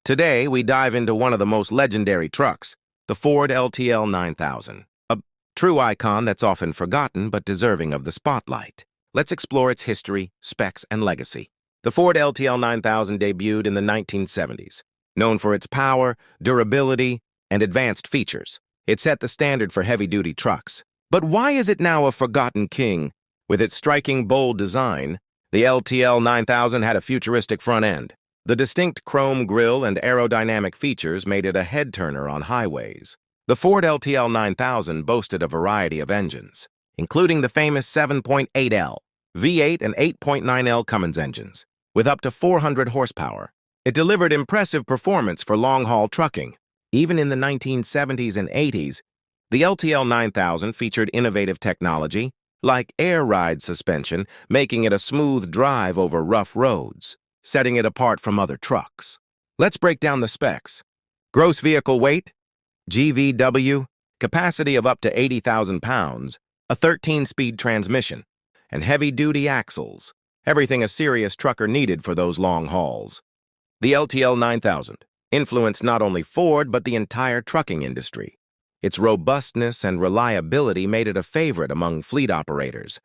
Today, we dive into one of the most legendary trucks, the Ford LTL 9000, a true icon that's often forgotten but deserving of the spotlight. Let's explore its history, specs, and legacy. The Ford LTL 9000 debuted in the 1970s. Known for its power, durability, and advanced features, it set the standard for heavy-duty trucks. But why is it now a forgotten king? With its striking, bold design, the LTL 9000 had a futuristic front end. The distinct chrome grille and aerodynamic features made it a head-turner on highways. The Ford LTL 9000 boasted a variety of engines, including the famous 7.8L, V8 and 8.9L Cummins engines, with up to 400 horsepower. It delivered impressive performance for long-haul trucking. Even in the 1970s and 80s, the LTL 9000 featured innovative technology, like air ride suspension, making it a smooth drive over rough roads, setting it apart from other trucks. Let's break down the specs. Gross vehicle weight, GVW, capacity of up to 80,000 pounds, a 13-speed transmission, and heavy-duty axles, everything a serious trucker needed for those long hauls. The LTL 9000 influenced not only Ford but the entire trucking industry. Its robustness and reliability made it a favorite among fleet operators,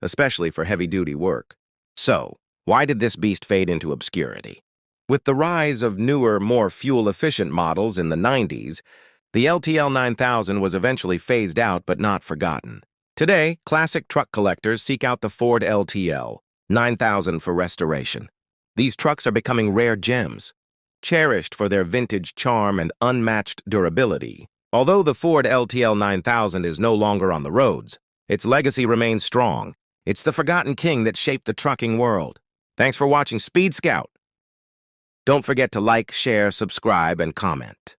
especially for heavy-duty work. So, why did this beast fade into obscurity? With the rise of newer, more fuel-efficient models in the 90s, the LTL 9000 was eventually phased out but not forgotten. Today, classic truck collectors seek out the Ford LTL 9000 for restoration. These trucks are becoming rare gems, cherished for their vintage charm and unmatched durability. Although the Ford LTL 9000 is no longer on the roads, its legacy remains strong. It's the forgotten king that shaped the trucking world. Thanks for watching Speed Scout. Don't forget to like, share, subscribe, and comment.